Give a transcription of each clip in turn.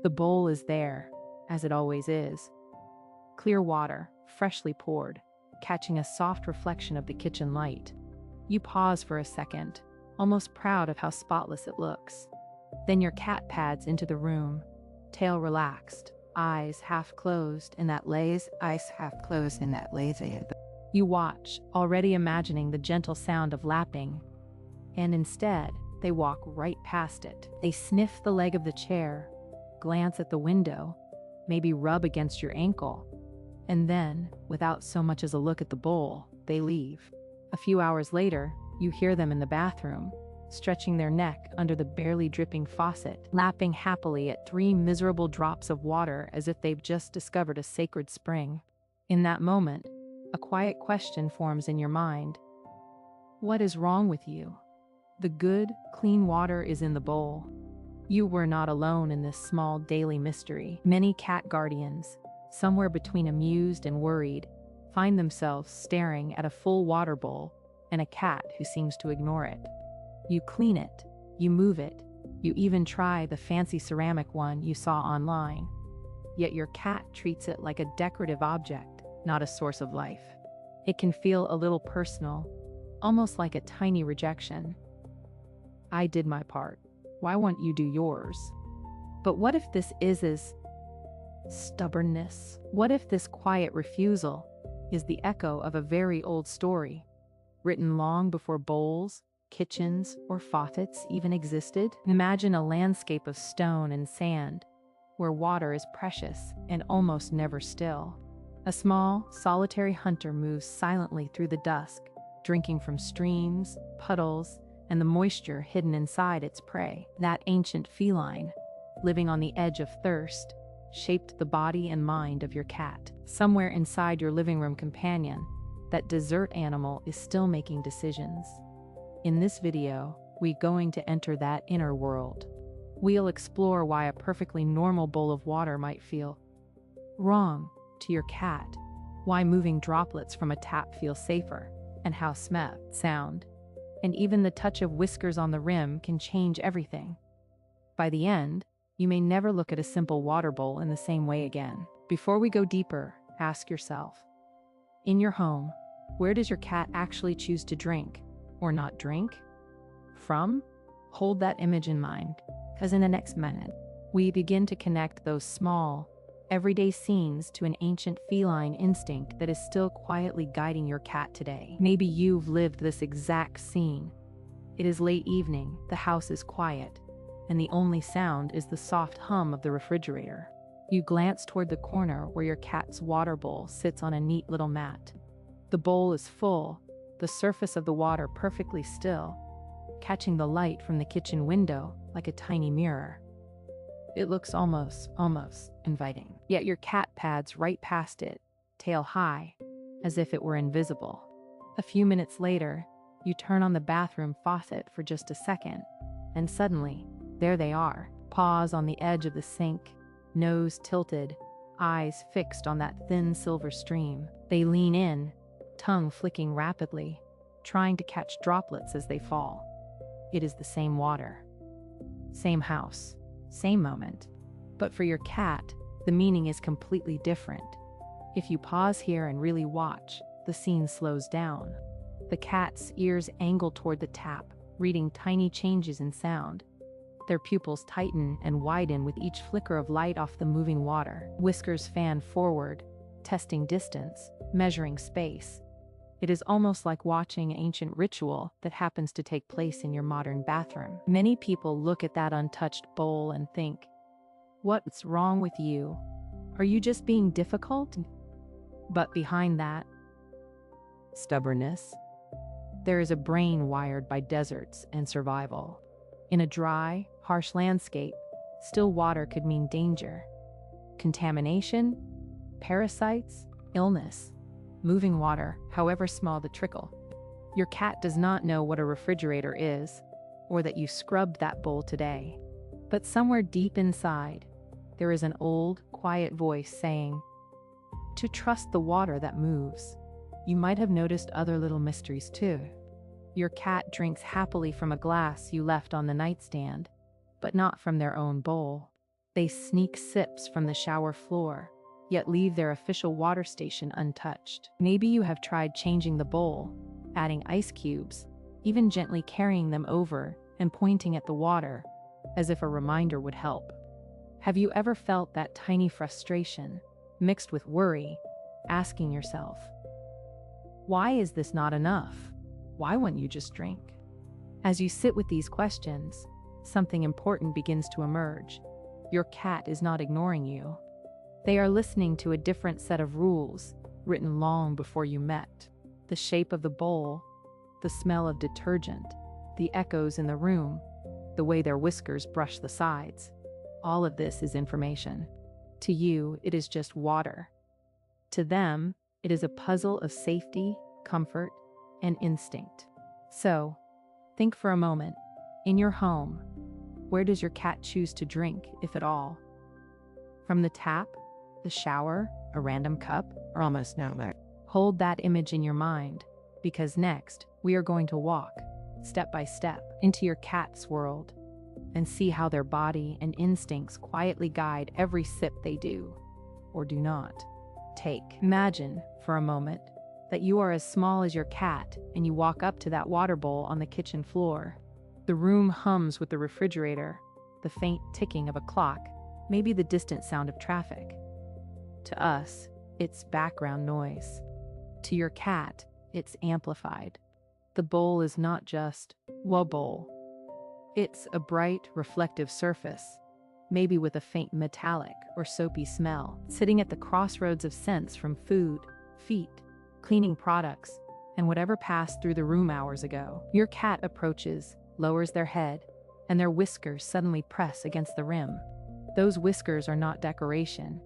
The bowl is there, as it always is. Clear water, freshly poured, catching a soft reflection of the kitchen light. You pause for a second, almost proud of how spotless it looks. Then your cat pads into the room, tail relaxed, eyes half closed in that lazy. You watch, already imagining the gentle sound of lapping, and instead, they walk right past it. They sniff the leg of the chair, glance at the window, maybe rub against your ankle, and then, without so much as a look at the bowl, they leave. A few hours later, you hear them in the bathroom, stretching their neck under the barely dripping faucet, lapping happily at 3 miserable drops of water as if they've just discovered a sacred spring. In that moment, a quiet question forms in your mind. What is wrong with you? The good, clean water is in the bowl. You were not alone in this small daily mystery. Many cat guardians, somewhere between amused and worried, find themselves staring at a full water bowl and a cat who seems to ignore it. You clean it, you move it, you even try the fancy ceramic one you saw online. Yet your cat treats it like a decorative object, not a source of life. It can feel a little personal, almost like a tiny rejection. I did my part. Why won't you do yours? But what if this is stubbornness? What if this quiet refusal is the echo of a very old story, written long before bowls, kitchens, or faucets even existed? Imagine a landscape of stone and sand, where water is precious and almost never still. A small, solitary hunter moves silently through the dusk, drinking from streams, puddles, and the moisture hidden inside its prey. That ancient feline, living on the edge of thirst, shaped the body and mind of your cat. Somewhere inside your living room companion, that desert animal is still making decisions. In this video, we're going to enter that inner world. We'll explore why a perfectly normal bowl of water might feel wrong to your cat, why moving droplets from a tap feels safer, and how smell, sound, and even the touch of whiskers on the rim can change everything. By the end, you may never look at a simple water bowl in the same way again. Before we go deeper, ask yourself, in your home, where does your cat actually choose to drink, or not drink, from? Hold that image in mind, because in the next minute, we begin to connect those small, everyday scenes to an ancient feline instinct that is still quietly guiding your cat today. Maybe you've lived this exact scene. It is late evening, the house is quiet, and the only sound is the soft hum of the refrigerator. You glance toward the corner where your cat's water bowl sits on a neat little mat. The bowl is full, the surface of the water perfectly still, catching the light from the kitchen window like a tiny mirror. It looks almost inviting. Yet your cat pads right past it, tail high, as if it were invisible. A few minutes later, you turn on the bathroom faucet for just a second, and suddenly, there they are, paws on the edge of the sink, nose tilted, eyes fixed on that thin silver stream. They lean in, tongue flicking rapidly, trying to catch droplets as they fall. It is the same water, same house, same moment. But for your cat, the meaning is completely different. If you pause here and really watch, the scene slows down. The cat's ears angle toward the tap, reading tiny changes in sound. Their pupils tighten and widen with each flicker of light off the moving water. Whiskers fan forward, testing distance, measuring space. It is almost like watching an ancient ritual that happens to take place in your modern bathroom. Many people look at that untouched bowl and think, what's wrong with you? Are you just being difficult? But behind that stubbornness, there is a brain wired by deserts and survival. In a dry, harsh landscape, still water could mean danger, contamination, parasites, illness. Moving water, however small the trickle. Your cat does not know what a refrigerator is, or that you scrubbed that bowl today. But somewhere deep inside, there is an old, quiet voice saying, to trust the water that moves. You might have noticed other little mysteries too. Your cat drinks happily from a glass you left on the nightstand, but not from their own bowl. They sneak sips from the shower floor, yet leave their official water station untouched. Maybe you have tried changing the bowl, adding ice cubes, even gently carrying them over and pointing at the water, as if a reminder would help. Have you ever felt that tiny frustration, mixed with worry, asking yourself, why is this not enough? Why wouldn't you just drink? As you sit with these questions, something important begins to emerge. Your cat is not ignoring you. They are listening to a different set of rules, written long before you met. The shape of the bowl, the smell of detergent, the echoes in the room, the way their whiskers brush the sides. All of this is information. To you, it is just water. To them, it is a puzzle of safety, comfort, and instinct. So, think for a moment. In your home, where does your cat choose to drink, if at all? From the tap, the shower, a random cup, or almost nowhere? Hold that image in your mind, because next, we are going to walk, step by step, into your cat's world and see how their body and instincts quietly guide every sip they do or do not take. Imagine, for a moment, that you are as small as your cat and you walk up to that water bowl on the kitchen floor. The room hums with the refrigerator, the faint ticking of a clock, maybe the distant sound of traffic. To us, it's background noise. To your cat, it's amplified. The bowl is not just a bowl. It's a bright, reflective surface, maybe with a faint metallic or soapy smell, sitting at the crossroads of scents from food, feet, cleaning products, and whatever passed through the room hours ago. Your cat approaches, lowers their head, and their whiskers suddenly press against the rim. Those whiskers are not decoration.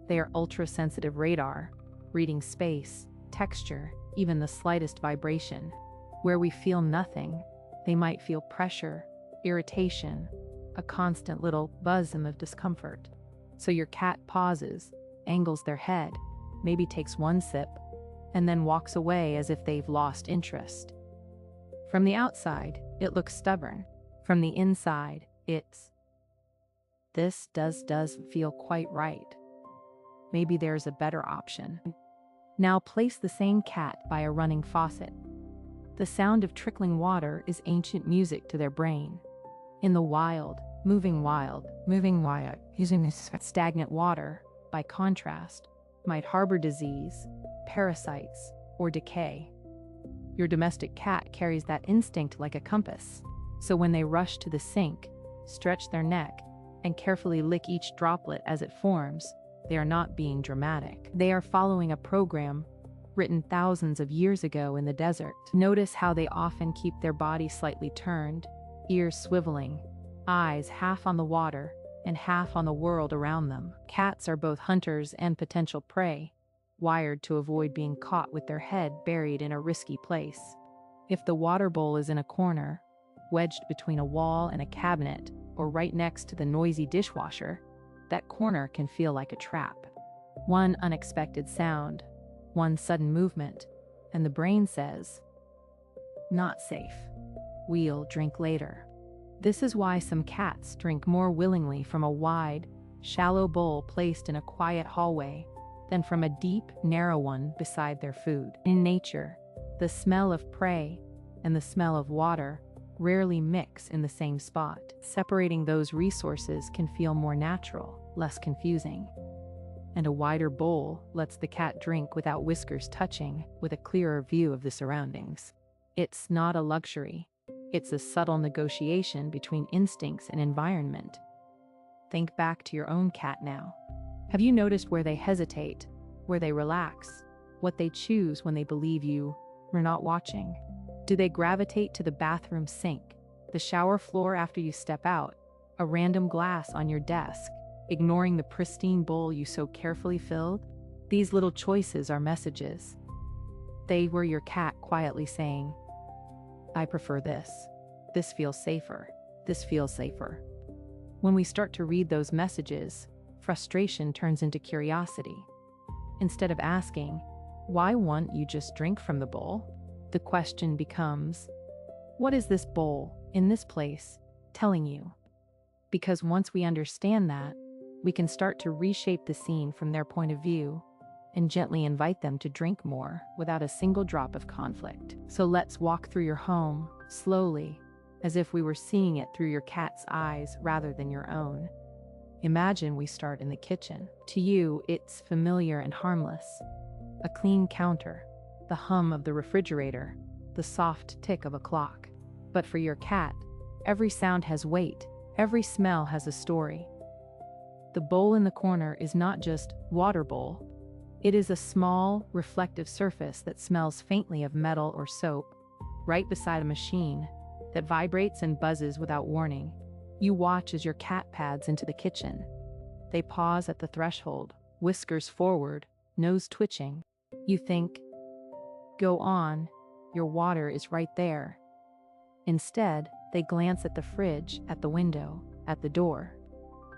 They are ultra-sensitive radar, reading space, texture, even the slightest vibration. Where we feel nothing, they might feel pressure, irritation, a constant little buzzing of discomfort. So your cat pauses, angles their head, maybe takes one sip, and then walks away as if they've lost interest. From the outside, it looks stubborn. From the inside, this does feel quite right. Maybe there's a better option. Now place the same cat by a running faucet. The sound of trickling water is ancient music to their brain. In the wild, moving using this stagnant water, by contrast, might harbor disease, parasites, or decay. Your domestic cat carries that instinct like a compass. So when they rush to the sink, stretch their neck, and carefully lick each droplet as it forms, they are not being dramatic. They are following a program written thousands of years ago in the desert. Notice how they often keep their body slightly turned, ears swiveling, eyes half on the water and half on the world around them. Cats are both hunters and potential prey, wired to avoid being caught with their head buried in a risky place. If the water bowl is in a corner, wedged between a wall and a cabinet, or right next to the noisy dishwasher, that corner can feel like a trap. One unexpected sound, one sudden movement, and the brain says, "Not safe. We'll drink later." This is why some cats drink more willingly from a wide, shallow bowl placed in a quiet hallway than from a deep, narrow one beside their food. In nature, the smell of prey and the smell of water rarely mix in the same spot. Separating those resources can feel more natural, less confusing. And a wider bowl lets the cat drink without whiskers touching, with a clearer view of the surroundings. It's not a luxury. It's a subtle negotiation between instincts and environment. Think back to your own cat now. Have you noticed where they hesitate, where they relax, what they choose when they believe you are not watching? Do they gravitate to the bathroom sink, the shower floor after you step out, a random glass on your desk, ignoring the pristine bowl you so carefully filled? These little choices are messages. They were your cat quietly saying, "I prefer this. This feels safer. This feels safer." When we start to read those messages, frustration turns into curiosity. Instead of asking, "Why won't you just drink from the bowl?" the question becomes, "What is this bowl, in this place, telling you?" Because once we understand that, we can start to reshape the scene from their point of view and gently invite them to drink more without a single drop of conflict. So let's walk through your home, slowly, as if we were seeing it through your cat's eyes rather than your own. Imagine we start in the kitchen. To you, it's familiar and harmless. A clean counter, the hum of the refrigerator, the soft tick of a clock. But for your cat, every sound has weight, every smell has a story. The bowl in the corner is not just water bowl. It is a small, reflective surface that smells faintly of metal or soap, right beside a machine that vibrates and buzzes without warning. You watch as your cat pads into the kitchen. They pause at the threshold, whiskers forward, nose twitching. You think, "Go on, your water is right there." Instead, they glance at the fridge, at the window, at the door.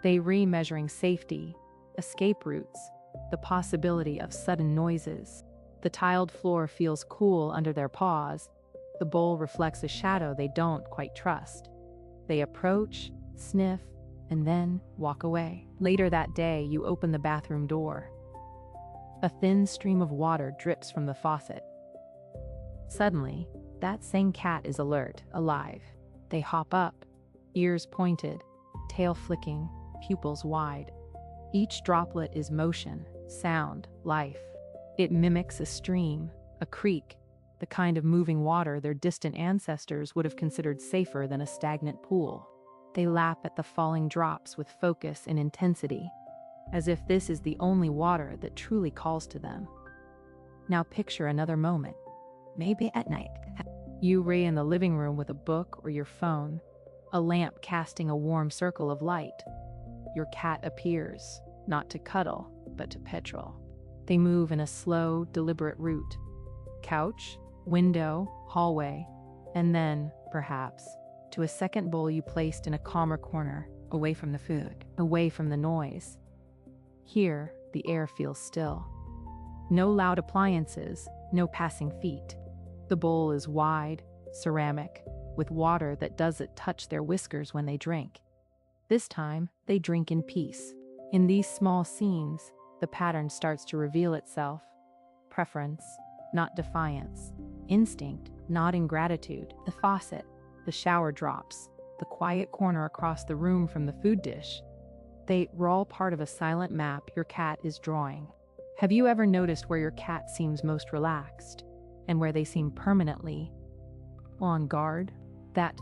They re-measuring safety, escape routes, the possibility of sudden noises. The tiled floor feels cool under their paws. The bowl reflects a shadow they don't quite trust. They approach, sniff, and then walk away. Later that day, you open the bathroom door. A thin stream of water drips from the faucet. Suddenly, that same cat is alert, alive. They hop up, ears pointed, tail flicking, pupils wide. Each droplet is motion, sound, life. It mimics a stream, a creek, the kind of moving water their distant ancestors would have considered safer than a stagnant pool. They lap at the falling drops with focus and intensity, as if this is the only water that truly calls to them. Now picture another moment, maybe at night. You in the living room with a book or your phone, a lamp casting a warm circle of light. Your cat appears, not to cuddle, but to petrol. They move in a slow, deliberate route. Couch, window, hallway, and then, perhaps, to a second bowl you placed in a calmer corner, away from the food, away from the noise. Here, the air feels still. No loud appliances, no passing feet. The bowl is wide, ceramic, with water that doesn't touch their whiskers when they drink. This time, they drink in peace. In these small scenes, the pattern starts to reveal itself. Preference, not defiance. Instinct, not ingratitude. The faucet, the shower drops, the quiet corner across the room from the food dish. They were all part of a silent map your cat is drawing. Have you ever noticed where your cat seems most relaxed and where they seem permanently on guard? That's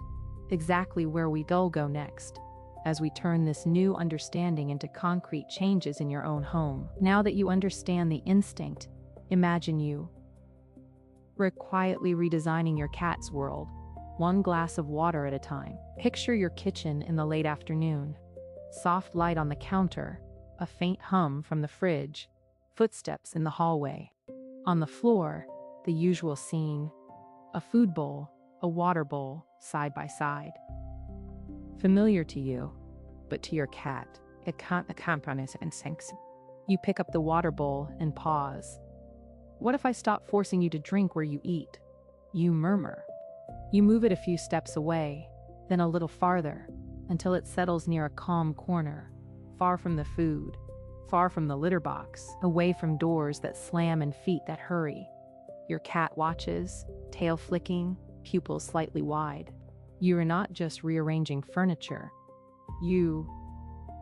exactly where we'll go next, as we turn this new understanding into concrete changes in your own home. Now that you understand the instinct, imagine we're quietly redesigning your cat's world, one glass of water at a time. Picture your kitchen in the late afternoon. Soft light on the counter, a faint hum from the fridge, footsteps in the hallway. On the floor, the usual scene, a food bowl, a water bowl, side by side. Familiar to you, but to your cat, it can't accompany and sinks. You pick up the water bowl and pause. What if I stop forcing you to drink where you eat? You murmur. You move it a few steps away, then a little farther, until it settles near a calm corner, far from the food, far from the litter box, away from doors that slam and feet that hurry. Your cat watches, tail flicking, pupils slightly wide. You are not just rearranging furniture. You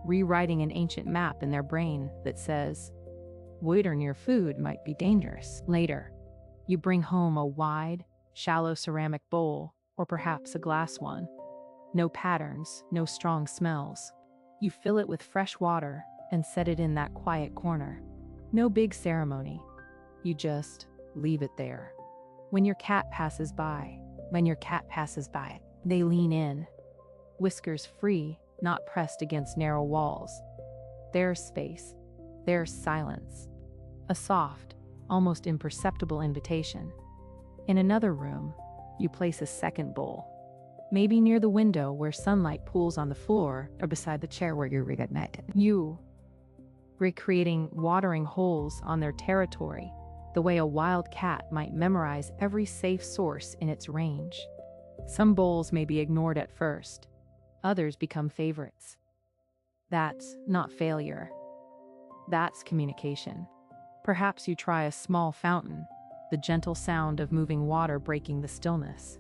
rewriting an ancient map in their brain that says, water near food might be dangerous. Later, you bring home a wide, shallow ceramic bowl, or perhaps a glass one. No patterns, no strong smells. You fill it with fresh water and set it in that quiet corner. No big ceremony. You just leave it there. When your cat passes by, they lean in, whiskers free, not pressed against narrow walls. There's space, there's silence. A soft, almost imperceptible invitation. In another room, you place a second bowl. Maybe near the window where sunlight pools on the floor or beside the chair where you're You recreating watering holes on their territory, the way a wild cat might memorize every safe source in its range. Some bowls may be ignored at first. Others become favorites. That's not failure. That's communication. Perhaps you try a small fountain, the gentle sound of moving water breaking the stillness.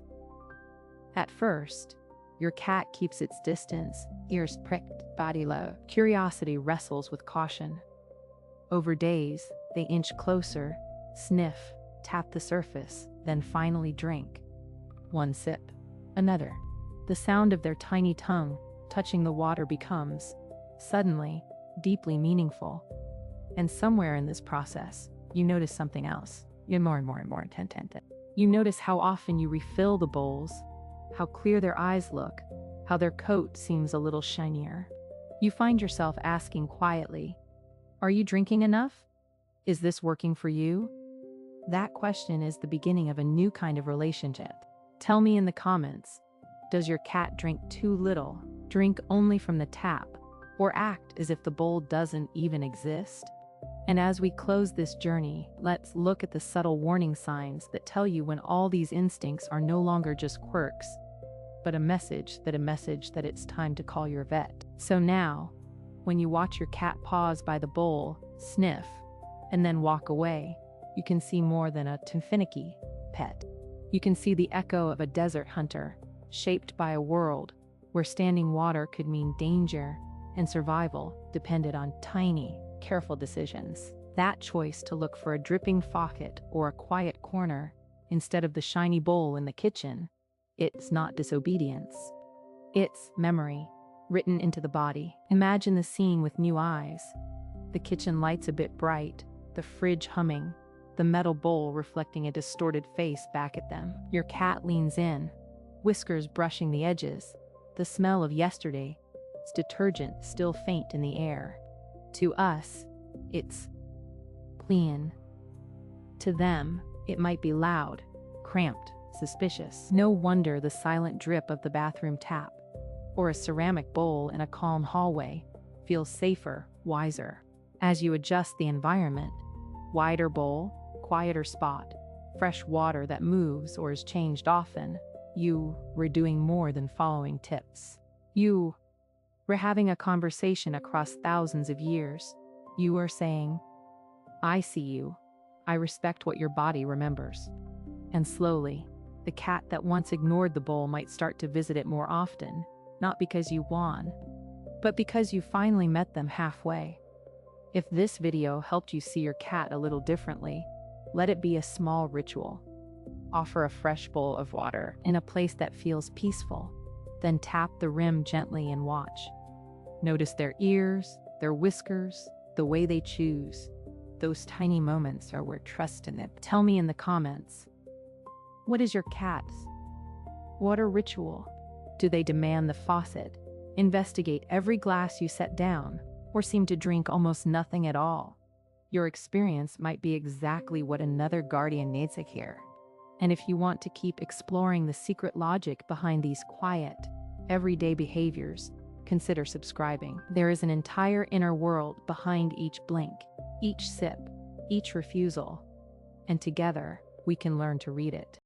At first, your cat keeps its distance, ears pricked, body low. Curiosity wrestles with caution. Over days, they inch closer, sniff, tap the surface, then finally drink. One sip, another. The sound of their tiny tongue touching the water becomes, suddenly, deeply meaningful. And somewhere in this process, you notice something else. You're more and more intent. You notice how often you refill the bowls, how clear their eyes look, how their coat seems a little shinier. You find yourself asking quietly, "Are you drinking enough? Is this working for you?" That question is the beginning of a new kind of relationship. Tell me in the comments, does your cat drink too little, drink only from the tap, or act as if the bowl doesn't even exist? And as we close this journey, let's look at the subtle warning signs that tell you when all these instincts are no longer just quirks, but a message that it's time to call your vet. So now, when you watch your cat pause by the bowl, sniff, and then walk away, you can see more than a finicky pet. You can see the echo of a desert hunter, shaped by a world where standing water could mean danger and survival depended on tiny, careful decisions. That choice to look for a dripping faucet or a quiet corner instead of the shiny bowl in the kitchen, it's not disobedience. It's memory, written into the body. Imagine the scene with new eyes. The kitchen lights a bit bright, the fridge humming, the metal bowl reflecting a distorted face back at them. Your cat leans in, whiskers brushing the edges, the smell of yesterday's detergent still faint in the air. To us, it's clean. To them, it might be loud, cramped, suspicious. No wonder the silent drip of the bathroom tap, or a ceramic bowl in a calm hallway, feels safer, wiser. As you adjust the environment, wider bowl, quieter spot, fresh water that moves or is changed often, you were doing more than following tips. You were having a conversation across thousands of years. You were saying, "I see you. I respect what your body remembers." And slowly, the cat that once ignored the bowl might start to visit it more often, not because you won, but because you finally met them halfway. If this video helped you see your cat a little differently, let it be a small ritual. Offer a fresh bowl of water in a place that feels peaceful, then tap the rim gently and watch. Notice their ears, their whiskers, the way they choose. Those tiny moments are where trust in it. Tell me in the comments, what is your cat's water ritual? Do they demand the faucet, investigate every glass you set down, or seem to drink almost nothing at all? Your experience might be exactly what another guardian needs to hear. And if you want to keep exploring the secret logic behind these quiet, everyday behaviors, consider subscribing. There is an entire inner world behind each blink, each sip, each refusal, and together we can learn to read it.